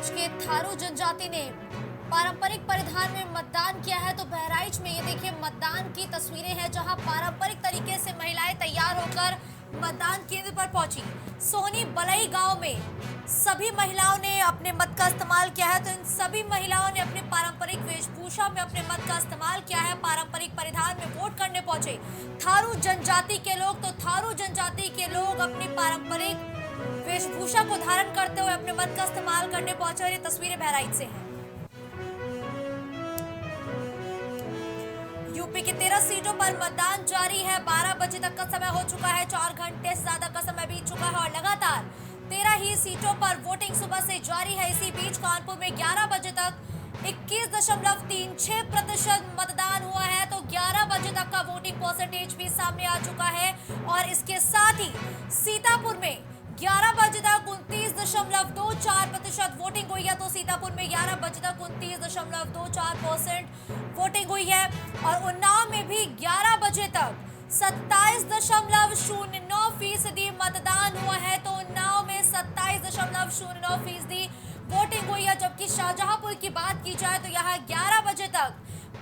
बहराइच के थारू जनजाति ने पारंपरिक परिधान में मतदान किया है। तो बहराइच में ये देखिए मतदान की तस्वीरें हैं, जहां पारंपरिक तरीके से महिलाएं तैयार होकर मतदान केंद्र पर पहुंची। सोहनी बलई गांव में सभी महिलाओं ने अपने मत का इस्तेमाल किया है। तो इन सभी महिलाओं ने अपने पारंपरिक वेशभूषा में अपने मत का इस्तेमाल किया है, पारंपरिक परिधान में वोट करने पहुंचे थारू जनजाति के लोग। तो थारू जनजाति के लोग अपनी पारंपरिक वेशभूषा को धारण करते हुए अपने मत का इस्तेमाल करने पहुंचे। और ये तस्वीरें बहराइच से हैं। यूपी की 13 सीटों पर मतदान जारी है। 12 बजे तक का समय हो चुका है, 4 घंटे से ज्यादा का समय बीत चुका है और लगातार 13 ही सीटों पर वोटिंग सुबह से जारी है। इसी बीच कानपुर में 11 बजे तक 21.36% मतदान हुआ है। तो 11 बजे तक का वोटिंग परसेंटेज भी सामने आ चुका है। और इसके साथ ही सीतापुर में 11 बजे तक 29.24% वोटिंग हुई है। तो सीतापुर में 11 बजे तक 29.24% वोटिंग हुई है। और उन्नाव में भी 11 बजे तक 27.09% मतदान हुआ है। तो उन्नाव में 27.09% वोटिंग हुई है। जबकि शाहजहांपुर की बात की जाए तो यहाँ 11 बजे तक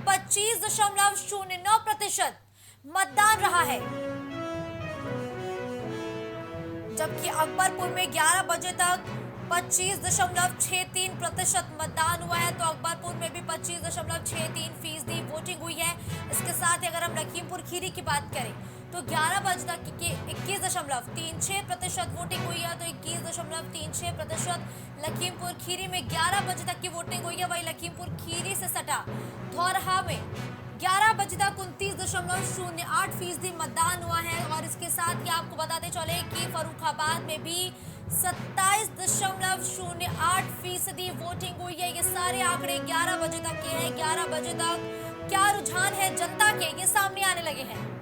25.09% मतदान रहा है। जबकि अकबरपुर में 11 बजे तक 25.63% मतदान हुआ है। तो अकबरपुर में भी 25.63% वोटिंग हुई है। इसके साथ ही अगर हम लखीमपुर खीरी की बात करें तो 11 बजे तक 21.36% वोटिंग हुई है। तो 21.36% लखीमपुर खीरी में 11 बजे तक की वोटिंग हुई है। वही लखीमपुर खीरी से सटा धौरहा में 11 बजे तक 29.08% मतदान हुआ है। और इसके साथ ही आपको बताते चले कि फर्रुखाबाद में भी 27.08% वोटिंग हुई है। ये सारे आंकड़े 11 बजे तक के हैं। 11 बजे तक क्या रुझान है जनता के, ये सामने आने लगे हैं।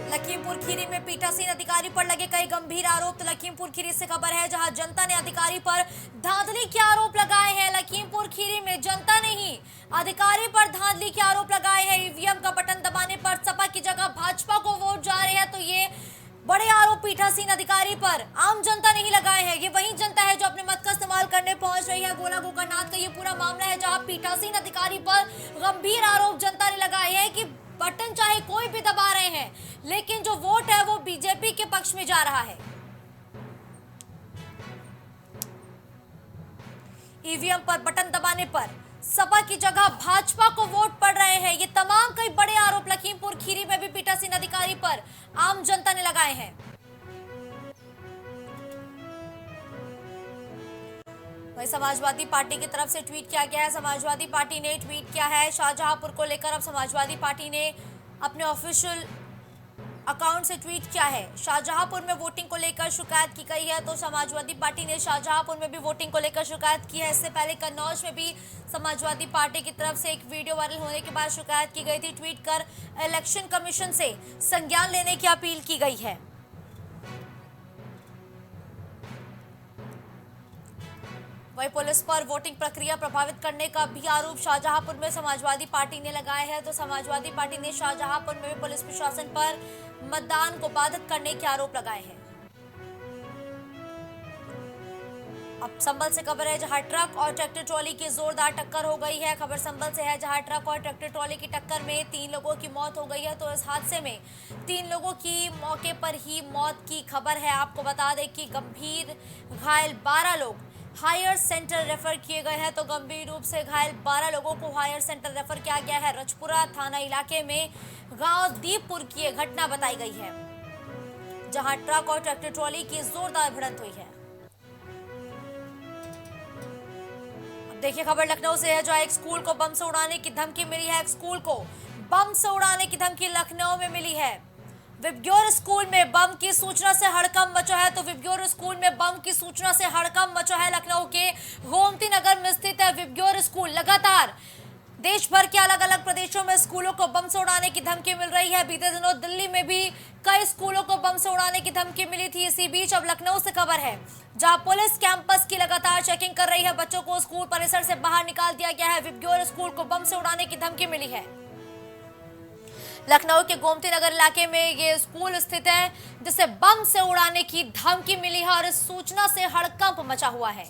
लखीमपुर खीरी में पीठासीन अधिकारी पर लगे कई गंभीर आरोप। तो लखीमपुर खीरी से खबर है, जहां जनता ने अधिकारी पर धांधली के आरोप लगाए हैं। लखीमपुर खीरी में जनता ने ही अधिकारी पर धांधली के आरोप लगाए हैं। ईवीएम का बटन दबाने पर सपा की जगह भाजपा को वोट जा रहे हैं। तो ये बड़े आरोप पीठासीन अधिकारी पर आम जनता ने ही लगाए हैं। ये वही जनता है जो अपने मत का इस्तेमाल करने पहुंच रही है। गोला गोकर्णनाथ का ये पूरा मामला है, जहां पीठासीन अधिकारी पर गंभीर आरोप जनता ने लगाए हैं कि बटन चाहे कोई भी दबा रहे हैं, लेकिन जो वोट है वो बीजेपी के पक्ष में जा रहा है। ईवीएम पर बटन दबाने पर सपा की जगह भाजपा को वोट पड़ रहे हैं। ये तमाम कई बड़े आरोप लखीमपुर खीरी में भी पीठासीन अधिकारी पर आम जनता ने लगाए हैं। वही समाजवादी पार्टी की तरफ से ट्वीट किया गया है। समाजवादी पार्टी ने ट्वीट किया है शाहजहांपुर को लेकर। अब समाजवादी पार्टी ने अपने ऑफिशियल अकाउंट से ट्वीट किया है। शाहजहांपुर में वोटिंग को लेकर शिकायत की गई है। तो समाजवादी पार्टी ने शाहजहांपुर में भी वोटिंग को लेकर शिकायत की है। इससे पहले कन्नौज में भी समाजवादी पार्टी की तरफ से एक वीडियो वायरल होने के बाद शिकायत की गई थी। ट्वीट कर इलेक्शन कमीशन से संज्ञान लेने की अपील की गई है। वही पुलिस पर वोटिंग प्रक्रिया प्रभावित करने का भी आरोप शाहजहांपुर में समाजवादी पार्टी ने लगाया है। तो समाजवादी पार्टी ने शाहजहांपुर में भी पुलिस प्रशासन पर मतदान को बाधित करने के आरोप लगाए हैं। अब संभल से खबर है, जहां ट्रक और ट्रैक्टर ट्रॉली की जोरदार टक्कर हो गई है। खबर संभल से है, जहां ट्रक और ट्रैक्टर ट्रॉली की टक्कर में 3 लोगों की मौत हो गई है। तो इस हादसे में 3 लोगों की मौके पर ही मौत की खबर है। आपको बता दें कि गंभीर घायल 12 लोग हायर सेंटर रेफर किए गए हैं। तो गंभीर रूप से घायल 12 लोगों को हायर सेंटर रेफर किया गया है। रजपुरा थाना इलाके में गांव दीपपुर की यह घटना बताई गई है, जहां ट्रक और ट्रैक्टर ट्रॉली की जोरदार भिड़ंत हुई है। अब देखिए खबर लखनऊ से है, जहां एक स्कूल को बम से उड़ाने की धमकी मिली है। एक स्कूल को बम से उड़ाने की धमकी लखनऊ में मिली है। विबग्योर स्कूल में बम की सूचना से हड़कंप मचा है। तो विबग्योर स्कूल में बम की सूचना से हड़कंप मचा है। लखनऊ के गोमती नगर में स्थित है विबग्योर स्कूल। लगातार देश भर के अलग अलग प्रदेशों में स्कूलों को बम से उड़ाने की धमकी मिल रही है। बीते दिनों दिल्ली में भी कई स्कूलों को बम से उड़ाने की धमकी मिली थी। इसी बीच अब लखनऊ से खबर है, जहां पुलिस कैंपस की लगातार चेकिंग कर रही है। बच्चों को स्कूल परिसर से बाहर निकाल दिया गया है। विबग्योर स्कूल को बम से उड़ाने की धमकी मिली है। लखनऊ के गोमती नगर इलाके में ये स्कूल स्थित है, जिसे बम से उड़ाने की धमकी मिली है और इस सूचना से हड़कंप मचा हुआ है।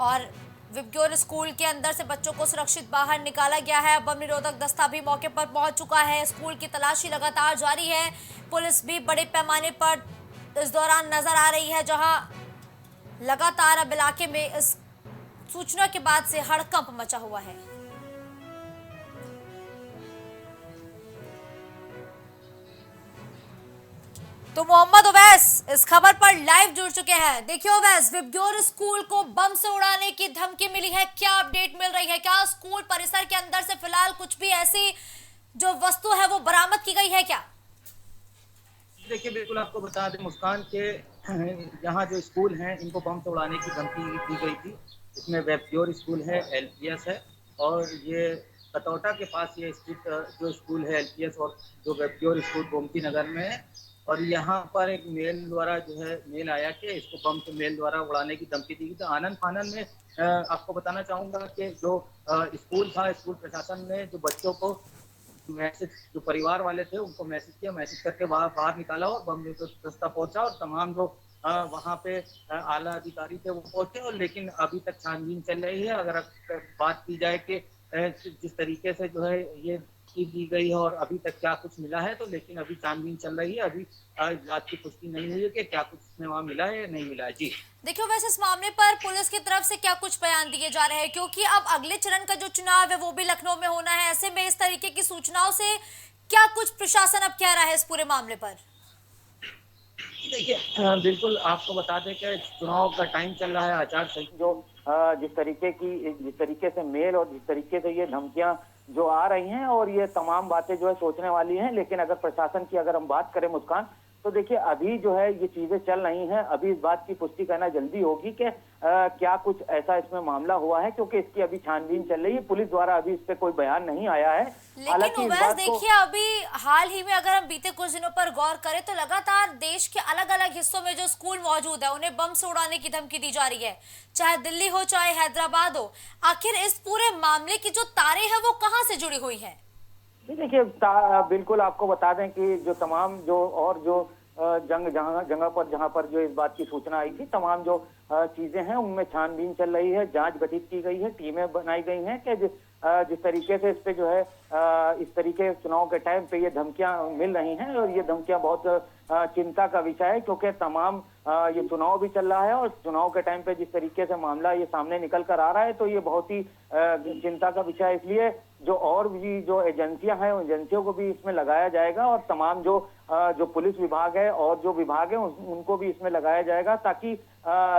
और विबग्योर स्कूल के अंदर से बच्चों को सुरक्षित बाहर निकाला गया है। बम निरोधक दस्ता भी मौके पर पहुंच चुका है। स्कूल की तलाशी लगातार जारी है। पुलिस भी बड़े पैमाने पर इस दौरान नजर आ रही है, जहां लगातार अब इलाके में इस सूचना के बाद से हड़कंप मचा हुआ है। तो मोहम्मद उवैस इस खबर पर लाइव जुड़ चुके हैं। देखिए उवैस, विबग्योर स्कूल को बम से उड़ाने की धमकी मिली है, क्या अपडेट मिल रही है? क्या स्कूल परिसर के अंदर से फिलहाल कुछ भी ऐसी जो वस्तु है वो बरामद की गई है क्या? देखिए, बिल्कुल आपको बता दें मुस्कान के यहाँ जो स्कूल हैं इनको बम से उड़ाने की धमकी दी गई थी। इसमें विबग्योर स्कूल है, एलपीएस है, और ये कतौटा के पास ये स्थित जो स्कूल है एलपीएस और जो विबग्योर स्कूल गोमती नगर में है। और यहाँ पर एक मेल द्वारा जो है मेल आया कि इसको बम से मेल द्वारा उड़ाने की धमकी दी गई। तो आनंद फानन में आपको बताना चाहूँगा कि जो स्कूल था, स्कूल प्रशासन ने जो बच्चों को मैसेज, जो परिवार वाले थे उनको मैसेज किया, मैसेज करके बाहर निकाला और बम दस्ता पहुंचा और तमाम जो वहाँ पे आला अधिकारी थे वो पहुंचे। और लेकिन अभी तक छानबीन चल रही है। अगर बात की जाए कि जिस तरीके से जो है ये चीज दी गई है और अभी तक क्या कुछ मिला है, तो लेकिन अभी छानबीन चल रही है। अभी बात की पुष्टि नहीं हुई है कि क्या कुछ इसमें वहाँ मिला है या नहीं मिला है। जी देखिए वैसे इस मामले पर पुलिस की तरफ से क्या कुछ बयान दिए जा रहे हैं, क्योंकि अब अगले चरण का जो चुनाव है वो भी लखनऊ में होना है। ऐसे में इस तरीके की सूचनाओं से क्या कुछ प्रशासन अब कह रहा है इस पूरे मामले पर? देखिए, बिल्कुल आपको बता दें कि चुनाव का टाइम चल रहा है, आचार संहिता जो जिस तरीके से मेल और जिस तरीके से ये धमकियां जो आ रही हैं, और ये तमाम बातें जो है सोचने वाली हैं। लेकिन अगर प्रशासन की अगर हम बात करें मुस्कान, तो देखिए अभी जो है ये चीजें चल रही हैं। अभी इस बात की पुष्टि करना जल्दी होगी कि क्या कुछ ऐसा इसमें मामला हुआ है, क्योंकि इसकी अभी छानबीन चल रही है। पुलिस द्वारा अभी इस पे कोई बयान नहीं आया है। लेकिन उवैस देखिए, अभी हाल ही में अगर हम बीते कुछ दिनों पर गौर करें तो लगातार देश के अलग अलग हिस्सों में जो स्कूल मौजूद है उन्हें बम से उड़ाने की धमकी दी जा रही है, चाहे दिल्ली हो चाहे हैदराबाद हो। आखिर इस पूरे मामले की जो तारें हैं वो कहाँ से जुड़ी हुई है? देखिए, बिल्कुल आपको बता दें कि जो तमाम जो और जो जगह पर जहां पर जो इस बात की सूचना आई थी, तमाम जो चीजें हैं उनमें छानबीन चल रही है, जांच गठित की गई है, टीमें बनाई गई हैं कि जिस तरीके से इस पे जो है इस तरीके चुनाव के टाइम पे ये धमकियां मिल रही हैं। और ये धमकियां बहुत चिंता का विषय है, क्योंकि तमाम ये चुनाव भी चल रहा है और चुनाव के टाइम पे जिस तरीके से मामला ये सामने निकल कर आ रहा है, तो ये बहुत ही चिंता का विषय है। इसलिए जो और भी जो एजेंसियां हैं, उन एजेंसियों को भी इसमें लगाया जाएगा, और तमाम जो पुलिस विभाग है और जो विभाग है उनको भी इसमें लगाया जाएगा, ताकि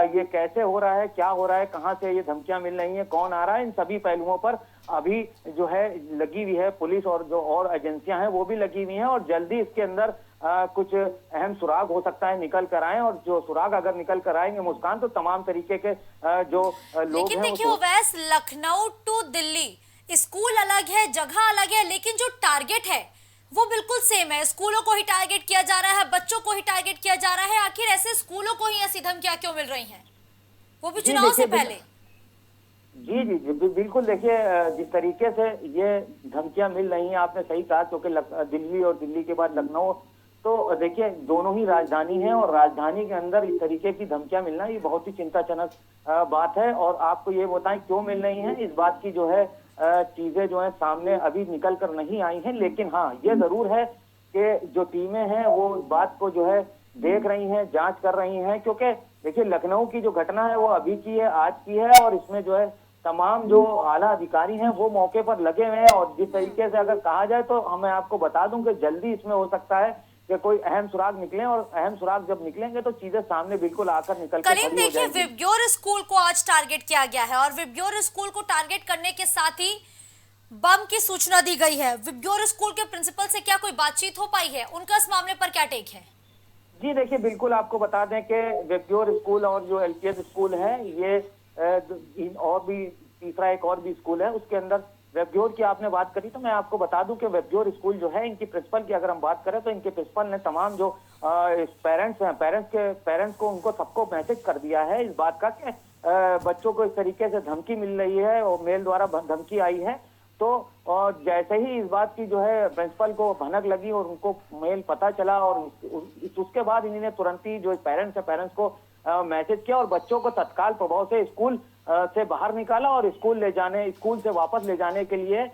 ये कैसे हो रहा है, क्या हो रहा है, कहाँ से ये धमकियां मिल रही हैं, कौन आ रहा है, इन सभी पहलुओं पर अभी जो है लगी हुई है पुलिस, और जो और एजेंसियां हैं वो भी लगी हुई हैं। और जल्दी इसके अंदर कुछ अहम सुराग हो सकता है निकल कर आए, और जो सुराग अगर निकल कर आएंगे मुस्कान, तो तमाम तरीके के जो लोग लेकिन देखिए उवैस, लखनऊ टू दिल्ली स्कूल अलग है, जगह अलग है, लेकिन जो टारगेट है वो बिल्कुल सेम है। स्कूलों को ही टारगेट किया जा रहा है, बच्चों को ही टारगेट किया जा रहा है। आखिर ऐसे स्कूलों को ही ऐसी धमकियां क्यों मिल रही हैं, वो भी चुनाव से पहले? जी जी जी बिल्कुल। देखिए, जिस तरीके से ये धमकियां मिल रही हैं, आपने सही कहा, क्योंकि दिल्ली और दिल्ली के बाद लखनऊ, तो देखिए दोनों ही राजधानी हैं, और राजधानी के अंदर इस तरीके की धमकियां मिलना ये बहुत ही चिंताजनक बात है। और आपको ये बताएं क्यों मिल रही हैं, इस बात की जो है चीजें जो है सामने अभी निकल कर नहीं आई हैं। लेकिन हाँ, ये जरूर है कि जो टीमें हैं वो बात को जो है देख रही हैं, जांच कर रही हैं, क्योंकि देखिए लखनऊ की जो घटना है वो अभी की है, आज की है, और इसमें जो है तमाम जो आला अधिकारी हैं वो मौके पर लगे हुए हैं। और जिस तरीके से अगर कहा जाए, तो मैं आपको बता दूं कि जल्दी इसमें हो सकता है कि कोई अहम सुराग निकले, और अहम सुराग जब निकलेंगे तो चीजें सामने बिल्कुल आकर निकल कर करीम, देखिए विबग्योर स्कूल को आज टारगेट किया गया है, और विबग्योर स्कूल को टारगेट करने के साथ ही बम की सूचना दी गई है। विबग्योर स्कूल के प्रिंसिपल से क्या कोई बातचीत हो पाई है? उनका इस मामले पर क्या टेक है? जी देखिए, बिल्कुल आपको बता दें कि विबग्योर स्कूल और जो एलपीएस स्कूल है, ये और भी तीसरा एक और भी स्कूल है, उसके अंदर विबग्योर की आपने बात करी, तो मैं आपको बता दूं कि विबग्योर स्कूल जो है, इनकी प्रिंसिपल की अगर हम बात करें, तो इनके प्रिंसिपल ने तमाम जो पेरेंट्स हैं, पेरेंट्स को उनको सबको मैसेज कर दिया है इस बात का कि बच्चों को इस तरीके से धमकी मिल रही है और मेल द्वारा धमकी आई है। तो और जैसे ही इस बात की जो है प्रिंसिपल को भनक लगी और उनको मेल पता चला और उसके बाद इन्होंने तुरंत ही जो पेरेंट्स को मैसेज किया और बच्चों को तत्काल प्रभाव से स्कूल से बाहर निकाला और स्कूल से वापस ले जाने के लिए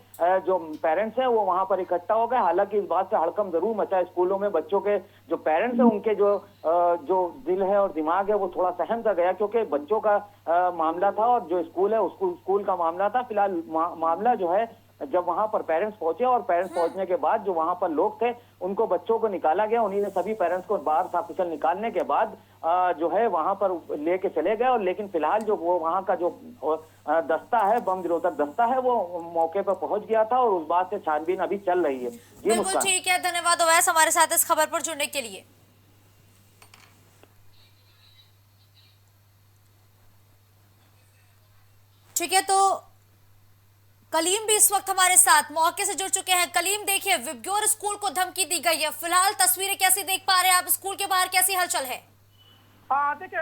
जो पेरेंट्स हैं वो वहां पर इकट्ठा हो गए। हालांकि इस बात से हड़कंप जरूर मचा स्कूलों में। बच्चों के जो पेरेंट्स हैं उनके जो दिल है और दिमाग है वो थोड़ा सहम सा गया, क्योंकि बच्चों का मामला था और जो स्कूल है उसको स्कूल का मामला था। फिलहाल मामला जो है जब वहां पर पेरेंट्स पहुंचे और पेरेंट्स पहुंचने के बाद जो वहां पर लोग थे उनको बच्चों को निकाला गया। उन्हीं ने सभी पेरेंट्स को बाहर सकुशल निकालने के बाद जो है वहां पर लेके चले गए। और लेकिन फिलहाल जो वो वहां का जो दस्ता है, बम निरोधक दस्ता है, वो मौके पर पहुंच गया था और उस बात से छानबीन अभी चल रही है। जी बिल्कुल ठीक है, धन्यवाद अवैस हमारे साथ इस खबर पर जुड़ने के लिए। ठीक है, तो कलीम भी इस वक्त हमारे साथ मौके से जुड़ चुके हैं। कलीम, देखिए विब्गोर स्कूल को धमकी दी गई है, फिलहाल तस्वीरें कैसी देख पा रहे हैं आप? स्कूल के बाहर कैसी हलचल है? देखिए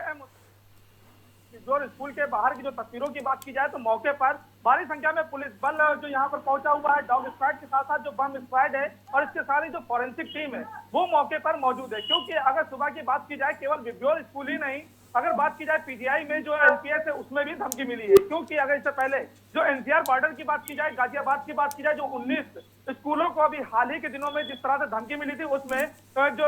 विब्गोर स्कूल के बाहर की जो तस्वीरों की बात की जाए तो मौके पर भारी संख्या में पुलिस बल जो यहाँ पर पहुंचा हुआ है, डॉग स्क्वाड के साथ साथ जो बम स्क्वाड है और इसके साथ ही जो फॉरेंसिक टीम है वो मौके पर मौजूद है। क्योंकि अगर सुबह की बात की जाए केवल विब्गोर स्कूल ही नहीं, अगर बात की जाए पीजीआई में जो एलपीएस है उसमें भी धमकी मिली है। क्योंकि अगर इससे पहले जो एनसीआर बॉर्डर की बात की जाए, गाजियाबाद की बात की जाए, जो 19 स्कूलों को अभी हाल ही के दिनों में जिस तरह से धमकी मिली थी उसमें जो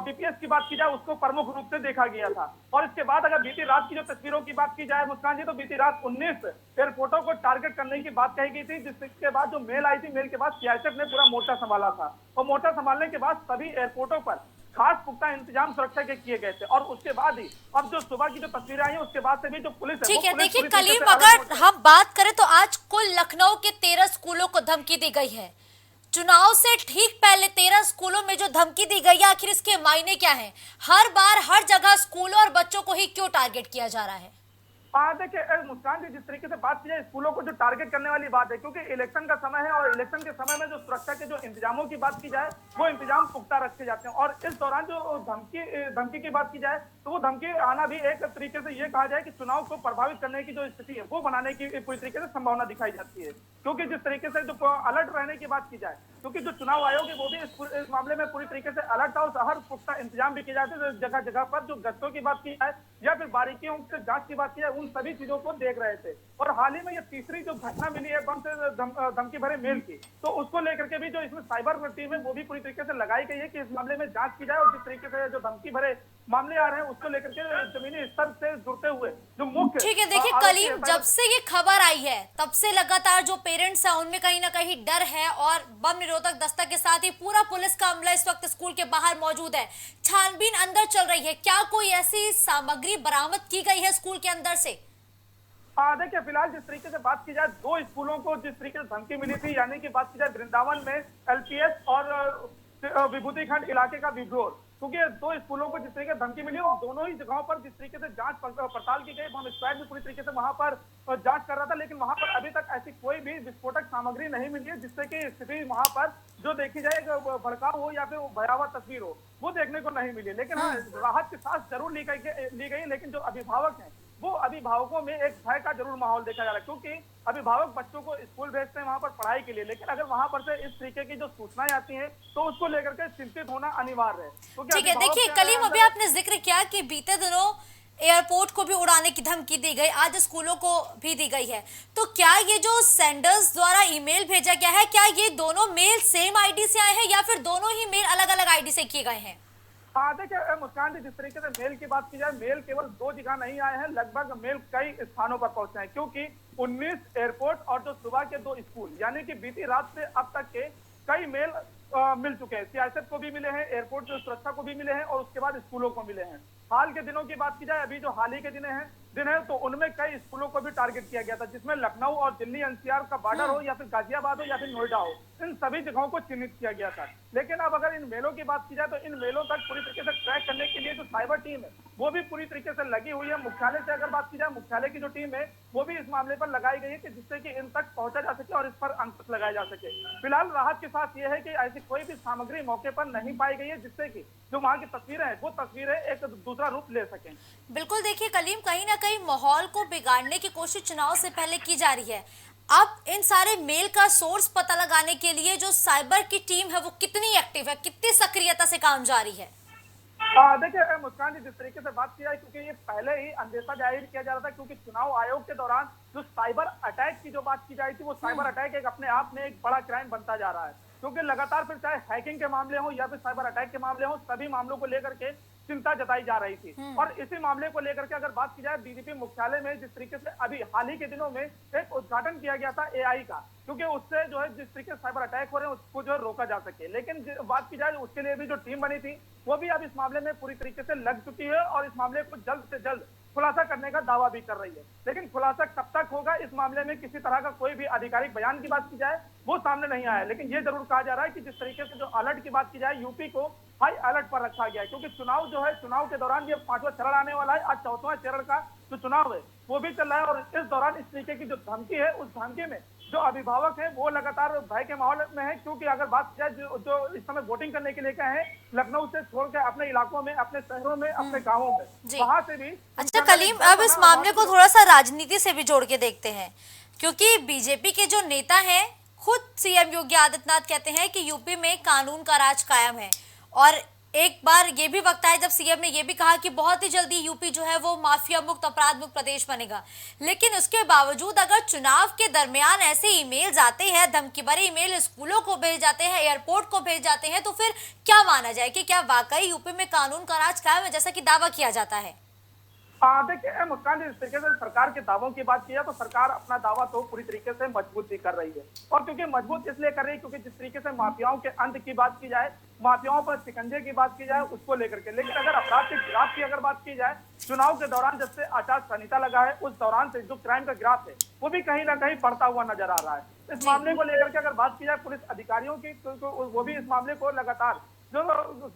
डीपीएस की बात की जाए उसको प्रमुख रूप से देखा गया था। और इसके बाद अगर बीती रात की जो तस्वीरों की बात की जाए मुस्कान जी, तो बीती रात 19 एयरपोर्टों को टारगेट करने की बात कही गई थी, जिसके बाद जो मेल आई थी, मेल के बाद सीआईएसएफ ने पूरा मोर्चा संभाला था और मोर्चा संभालने के बाद सभी एयरपोर्टों पर खास पुख्ता इंतजाम सुरक्षा के किए गए थे। और उसके बाद ही अब जो सुबह की जो तस्वीरें आई है उसके बाद से भी जो पुलिस है, ठीक है, देखिए कलीम, अगर हम बात करें तो आज कुल लखनऊ के 13 स्कूलों को धमकी दी गई है। चुनाव से ठीक पहले 13 स्कूलों में जो धमकी दी गई है, आखिर इसके मायने क्या हैं? हर बार हर जगह स्कूलों और बच्चों को ही क्यों टारगेट किया जा रहा है? देखिए मुस्कान जी, जिस तरीके से बात की जाए स्कूलों को जो टारगेट करने वाली बात है, क्योंकि इलेक्शन का समय है और इलेक्शन के समय में जो सुरक्षा के जो इंतजामों की बात की जाए वो इंतजाम पुख्ता रखे जाते हैं। और इस दौरान जो धमकी की बात की जाए तो वो धमकी आना भी एक तरीके से ये कहा जाए कि चुनाव को प्रभावित करने की जो स्थिति है वो बनाने की पूरी तरीके से संभावना दिखाई जाती है। क्योंकि जिस तरीके से जो अलर्ट रहने की बात की जाए, क्योंकि जो चुनाव आयोग है वो भी इस मामले में पूरी तरीके से अलर्ट था और हर पुख्ता इंतजाम भी किए जाते थे। जगह जगह पर जो गश्तों की बात की जाए या फिर बारीकियों से जांच की बात की जाए, उन सभी चीजों को देख रहे थे। और हाल ही में ये तीसरी जो घटना मिली है बम से धमकी भरे मेल की, तो उसको लेकर के भी जो इसमें साइबर टीम है वो भी पूरी तरीके से लगाई गई है कि इस मामले में जांच की जाए और जिस तरीके से जो धमकी भरे मामले आ रहे हैं उसको लेकर के जमीनी स्तर से जुड़ते हुए जो मुख्य। ठीक है, देखिए कलीम, जब से ये खबर आई है तब से लगातार जो पेरेंट्स हैं उनमें कहीं ना कहीं डर है और बम निरोधक दस्ता के साथ ही पूरा पुलिस का अमला इस वक्त स्कूल के बाहर मौजूद है। छानबीन अंदर चल रही है, क्या कोई ऐसी सामग्री बरामद की गई है स्कूल के अंदर से? देखिए फिलहाल जिस तरीके से बात की जाए 2 स्कूलों को जिस तरीके से धमकी मिली थी, यानी कि बात की जाए वृंदावन में एलपीएस और विभूति खंड इलाके का विब्गोर, क्योंकि 2 स्कूलों को जिस तरीके से धमकी मिली और दोनों ही जगहों पर जिस तरीके से जांच पड़ताल की गई, बम स्क्वाड भी पूरी तरीके से वहां पर जांच कर रहा था, लेकिन वहां पर अभी तक ऐसी कोई भी विस्फोटक सामग्री नहीं मिली है जिससे कि स्थिति वहां पर जो देखी जाए भड़काव हो या फिर भयावह तस्वीर हो वो देखने को नहीं मिली। लेकिन हाँ, राहत की सांस जरूर ली गई, लेकिन जो अभिभावक हैं वो अभिभावकों में एक भय का जरूर माहौल देखा जा रहा है। क्योंकि अभिभावक बच्चों को स्कूल भेजते हैं वहां पर पढ़ाई के लिए, लेकिन अगर वहां पर से इस तरीके की जो सूचनाएं आती हैं तो उसको लेकर के चिंतित होना अनिवार्य है। ठीक है, देखिए कलीम, अभी आपने जिक्र किया कि बीते दिनों एयरपोर्ट को भी उड़ाने की धमकी दी गई, आज स्कूलों को भी दी गई है, तो क्या ये जो सेंडर्स द्वारा ईमेल भेजा गया है, क्या ये दोनों मेल सेम आईडी से आए हैं या फिर दोनों ही मेल अलग अलग आईडी से किए गए हैं? देखिए मुस्कान जी, जिस तरीके से मेल की बात की जाए, मेल केवल 2 जगह नहीं आए हैं, लगभग मेल कई स्थानों पर पहुंचे हैं। क्योंकि 19 एयरपोर्ट और जो सुबह के 2 स्कूल, यानी कि बीती रात से अब तक के कई मेल मिल चुके हैं। सीआईएसएफ को भी मिले हैं, एयरपोर्ट जो सुरक्षा को भी मिले हैं और उसके बाद स्कूलों को मिले हैं। हाल के दिनों की बात की जाए, अभी जो हाल ही के दिन है तो उनमें कई स्कूलों को भी टारगेट किया गया था, जिसमें लखनऊ और दिल्ली एनसीआर का बॉर्डर हो या फिर गाजियाबाद हो या फिर नोएडा हो, इन सभी जगहों को चिन्हित किया गया था। लेकिन अब अगर इन मेलों की बात की जाए तो इन मेलों तक पूरी तरीके से ट्रैक करने के लिए जो साइबर टीम है वो भी पूरी तरीके से लगी हुई है। मुख्यालय से अगर बात की जाए, मुख्यालय की जो टीम है वो भी इस मामले पर लगाई गई है कि जिससे कि इन तक पहुंचा जा सके और इस पर अंकुश लगाया जा सके। फिलहाल राहत के साथ ये है कि ऐसी कोई भी सामग्री मौके पर नहीं पाई गई है जिससे कि जो वहां की तस्वीरें हैं वो तस्वीरें एक दूसरा रूप ले सकें। बिल्कुल, देखिए कलीम, कहीं ना कहीं माहौल को बिगाड़ने की कोशिश चुनाव से पहले की जा रही है। अब इन सारे मेल का सोर्स पता लगाने के लिए जो साइबर की टीम है वो कितनी एक्टिव है, कितनी सक्रियता से काम जारी है? देखिए मुस्कान जी, जिस तरीके से बात किया है, क्योंकि ये पहले ही अंदेशा जाहिर किया जा रहा था, क्योंकि चुनाव आयोग के दौरान जो साइबर अटैक की जो बात की जा रही थी, वो साइबर अटैक एक अपने आप में एक बड़ा क्राइम बनता जा रहा है। क्योंकि लगातार फिर चाहे हैकिंग के मामले हो या फिर साइबर अटैक के मामले हो, सभी मामलों को लेकर के चिंता जताई जा रही थी। और इसी मामले को लेकर के अगर बात की जाए, बीजेपी मुख्यालय में जिस तरीके से अभी हाल ही के दिनों में एक उद्घाटन किया गया था एआई का, क्योंकि उससे जो है जिस तरीके से साइबर अटैक हो रहे हैं उसको जो है रोका जा सके। लेकिन बात की जाए उसके लिए भी जो टीम बनी थी वो भी अब इस मामले में पूरी तरीके से लग चुकी है और इस मामले को जल्द से जल्द खुलासा करने का दावा भी कर रही है। लेकिन खुलासा कब तक होगा, इस मामले में किसी तरह का कोई भी आधिकारिक बयान की बात की जाए वो सामने नहीं आया। लेकिन ये जरूर कहा जा रहा है कि जिस तरीके से जो अलर्ट की बात की जाए, यूपी को हाई अलर्ट पर रखा गया है, क्योंकि चुनाव जो है, चुनाव के दौरान ये 5वां चरण आने वाला है। आज 4वां चरण का जो चुनाव है वो भी चल रहा है और इस दौरान इस तरीके की जो धमकी है, उस धमकी में जो अभिभावक है वो लगातार भय के माहौल में है। क्योंकि अगर बात की जाए जो इस समय वोटिंग करने के लिए गए हैं लखनऊ से छोड़कर अपने इलाकों में, अपने शहरों में, अपने गाँवों में, वहां से भी। अच्छा कलीम, अब इस मामले को थोड़ा सा राजनीति से भी जोड़ के देखते हैं, क्योंकि बीजेपी के जो नेता हैं, खुद सीएम योगी आदित्यनाथ कहते हैं कि यूपी में कानून का राज कायम है। और एक बार ये भी वक्त आया जब सीएम ने ये भी कहा कि बहुत ही जल्दी यूपी जो है वो माफिया मुक्त, अपराध मुक्त प्रदेश बनेगा। लेकिन उसके बावजूद अगर चुनाव के दरमियान ऐसे ईमेल्स आते हैं, धमकी भरे ईमेल स्कूलों को भेज जाते हैं, एयरपोर्ट को भेज जाते हैं, तो फिर क्या माना जाए कि क्या वाकई यूपी में कानून का राज कायम है, जैसा कि दावा किया जाता है? देखिए मुस्कान जी, इस तरीके से सरकार के दावों की बात किया तो सरकार अपना दावा तो पूरी तरीके से मजबूत भी कर रही है। और क्योंकि मजबूत इसलिए कर रही है क्योंकि जिस तरीके से माफियाओं के अंत की बात की जाए, माफियाओं पर शिकंजे की बात की जाए, उसको लेकर के। लेकिन अगर अपराध के ग्राफ की अगर बात की जाए, चुनाव के दौरान जब से आचार संहिता लगा है उस दौरान से जो क्राइम का ग्राफ है वो भी कहीं ना कहीं बढ़ता हुआ नजर आ रहा है। इस मामले को लेकर के अगर बात की जाए पुलिस अधिकारियों की, तो वो भी इस मामले को लगातार जो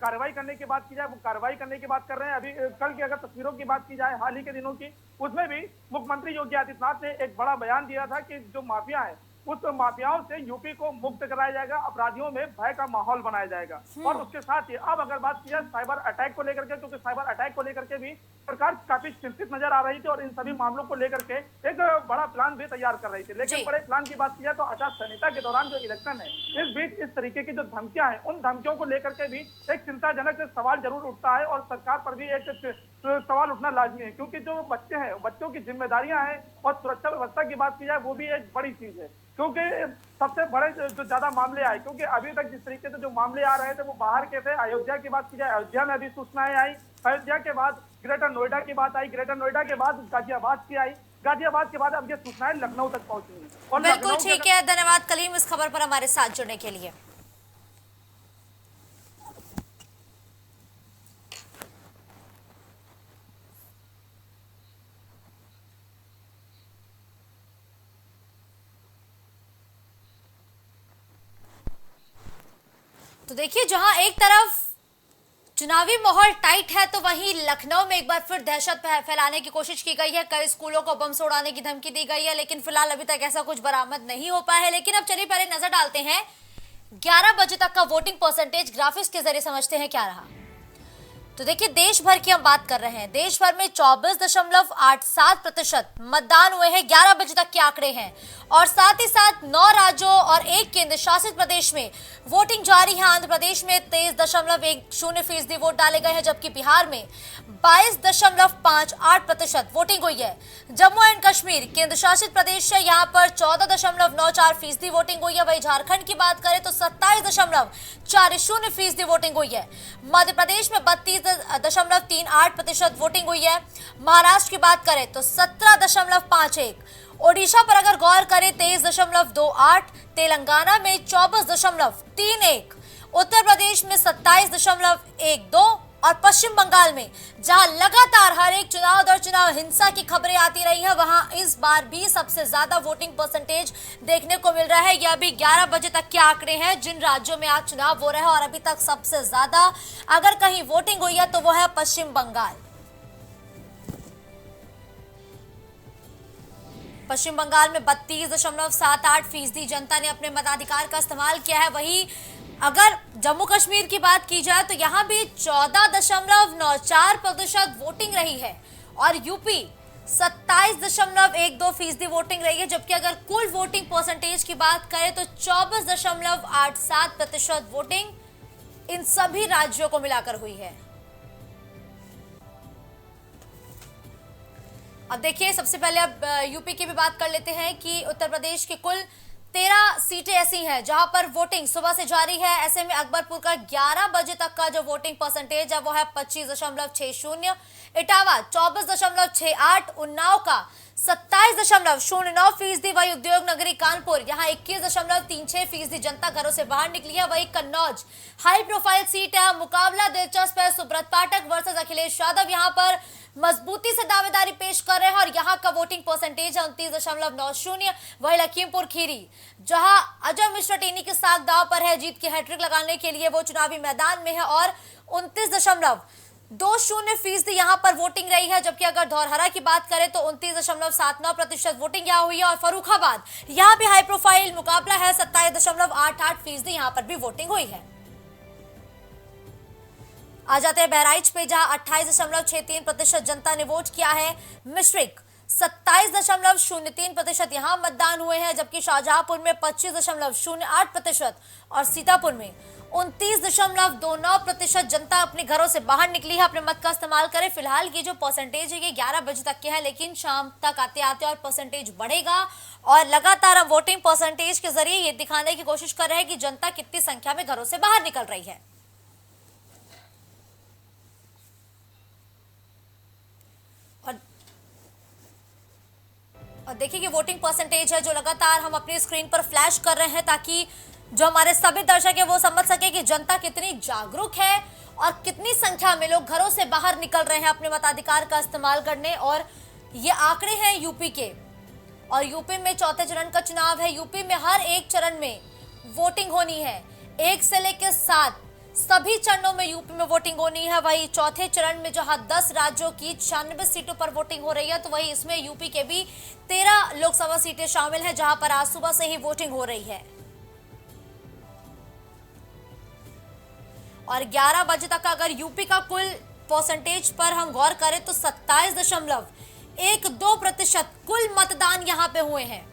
कार्रवाई करने की बात की जाए वो कार्रवाई करने की बात कर रहे हैं। अभी कल की अगर तस्वीरों की बात की जाए हाल ही के दिनों की, उसमें भी मुख्यमंत्री योगी आदित्यनाथ ने एक बड़ा बयान दिया था कि जो माफिया है उस माफियाओं से यूपी को मुक्त कराया जाएगा, अपराधियों में भय का माहौल बनाया जाएगा। और उसके साथ ही अब अगर बात की जाए साइबर अटैक को लेकर के, क्योंकि साइबर अटैक को लेकर के भी सरकार काफी चिंतित नजर आ रही थी और इन सभी मामलों को लेकर के एक बड़ा प्लान भी तैयार कर रही थी। लेकिन बड़े प्लान की बात की जाए तो आचार संहिता के दौरान जो इलेक्शन है, इस बीच इस तरीके की जो धमकियां हैं, उन धमकियों को लेकर के भी एक चिंताजनक सवाल जरूर उठता है और सरकार पर भी एक सवाल उठना लाजमी है। क्योंकि जो बच्चे हैं, बच्चों की जिम्मेदारियां हैं और सुरक्षा व्यवस्था की बात की जाए वो भी एक बड़ी चीज है। क्योंकि सबसे बड़े जो ज्यादा मामले आए, क्योंकि अभी तक जिस तरीके से जो मामले आ रहे थे वो बाहर के थे। अयोध्या की बात की जाए, अयोध्या में अभी सूचनाएं आई, अयोध्या के बाद ग्रेटर नोएडा की बात आई, ग्रेटर नोएडा के बाद गाजियाबाद की आई, गाजियाबाद के बाद अब ये सूचनाएं लखनऊ तक पहुंची है। बिल्कुल ठीक है, धन्यवाद कलीम इस खबर पर हमारे साथ जुड़ने के लिए। तो देखिए, जहां एक तरफ चुनावी माहौल टाइट है तो वहीं लखनऊ में एक बार फिर दहशत फैलाने की कोशिश की गई है। कई स्कूलों को बम से उड़ाने की धमकी दी गई है, लेकिन फिलहाल अभी तक ऐसा कुछ बरामद नहीं हो पाया है। लेकिन अब चलिए पहले नजर डालते हैं 11 बजे तक का वोटिंग परसेंटेज ग्राफिक्स के जरिए समझते हैं क्या रहा। तो देखिए, देश भर की हम बात कर रहे हैं। देश भर में 24.87% मतदान हुए हैं, 11 बजे तक के आंकड़े हैं। और साथ ही साथ 9 राज्यों और 1 केंद्र शासित प्रदेश में वोटिंग जारी है। आंध्र प्रदेश में 23.10% वोट डाले गए हैं, जबकि बिहार में 22.58% वोटिंग हुई है। जम्मू एंड कश्मीर केंद्र शासित प्रदेश है, यहाँ पर 14.94% वोटिंग हुई है। वही झारखंड की बात करें तो 27.40% वोटिंग हुई है। मध्य प्रदेश में 32.38% वोटिंग हुई है। महाराष्ट्र की बात करें तो 17.51, ओडिशा पर अगर गौर करें 23.28, तेलंगाना में 24.31, उत्तर प्रदेश में 27.12 और पश्चिम बंगाल में, जहां लगातार हर एक चुनाव दर चुनाव हिंसा की खबरें आती रही है, वहां इस बार भी सबसे ज्यादा वोटिंग परसेंटेज देखने को मिल रहा है। यह अभी 11 बजे तक के आंकड़े हैं जिन राज्यों में आज चुनाव हो रहे हैं। और अभी तक सबसे ज्यादा अगर कहीं वोटिंग हुई है तो वो है पश्चिम बंगाल। पश्चिम बंगाल में 32.78% जनता ने अपने मताधिकार का इस्तेमाल किया है। वहीं अगर जम्मू कश्मीर की बात की जाए तो यहाँ भी 14.94% वोटिंग रही है। और यूपी 27.12% वोटिंग रही है, जबकि अगर कुल वोटिंग परसेंटेज की बात करें तो 24.87% वोटिंग इन सभी राज्यों को मिलाकर हुई है। अब देखिए, सबसे पहले अब यूपी की भी बात कर लेते हैं कि उत्तर प्रदेश की कुल 13 सीटें ऐसी हैं जहां पर वोटिंग सुबह से जारी है। ऐसे में अकबरपुर का 11 बजे तक का जो वोटिंग परसेंटेज है वो है 25.60, इटावा 24.68, उन्नाव का 27.09%, वही उद्योग नगरी कानपुर यहाँ 21.36% जनता घरों से बाहर निकली है। वही कन्नौज हाई प्रोफाइल सीट है, मुकाबला दिलचस्प है, सुब्रत पाठक वर्सेस अखिलेश यादव यहाँ पर मजबूती से दावेदारी पेश कर रहे हैं और यहाँ का वोटिंग परसेंटेज है 29.90। वही लखीमपुर खीरी जहां अजय मिश्रा टेनी के साथ दाव पर है, जीत की हैट्रिक लगाने के लिए वो चुनावी मैदान में है और 29.20% यहाँ पर वोटिंग रही है। जबकि अगर धौरहरा की बात करें तो 29.79% वोटिंग यहाँ हुई है और फर्रुखाबाद यहाँ भी हाई प्रोफाइल मुकाबला है, 27.88% यहाँ पर भी वोटिंग हुई है। आ जाते हैं बहराइच पे जहां 28.63% जनता ने वोट किया है। मिश्रिक 27.03% यहाँ मतदान हुए हैं, जबकि शाहजहांपुर में 25.08% और सीतापुर में 29.29% जनता अपने घरों से बाहर निकली है, अपने मत का इस्तेमाल करें। फिलहाल की जो परसेंटेज है ये 11 बजे तक के है, लेकिन शाम तक आते आते और परसेंटेज बढ़ेगा और लगातार हम वोटिंग परसेंटेज के जरिए ये दिखाने की कोशिश कर रहे हैं कि जनता कितनी संख्या में घरों से बाहर निकल रही है। और देखिए कि वोटिंग परसेंटेज है जो लगातार हम अपनी स्क्रीन पर फ्लैश कर रहे हैं ताकि जो हमारे सभी दर्शक है वो समझ सके कि जनता कितनी जागरूक है और कितनी संख्या में लोग घरों से बाहर निकल रहे हैं अपने मताधिकार का इस्तेमाल करने। और ये आंकड़े हैं यूपी के, और यूपी में चौथे चरण का चुनाव है। यूपी में हर एक चरण में वोटिंग होनी है, 1 से लेकर 7 सभी चरणों में यूपी में वोटिंग होनी है। वही चौथे चरण में जहां 10 राज्यों की 96 सीटों पर वोटिंग हो रही है, तो वही इसमें यूपी के भी 13 लोकसभा सीटें शामिल हैं जहां पर आज सुबह से ही वोटिंग हो रही है। और 11 बजे तक अगर यूपी का कुल परसेंटेज पर हम गौर करें तो 27.12% कुल मतदान यहां पे हुए हैं।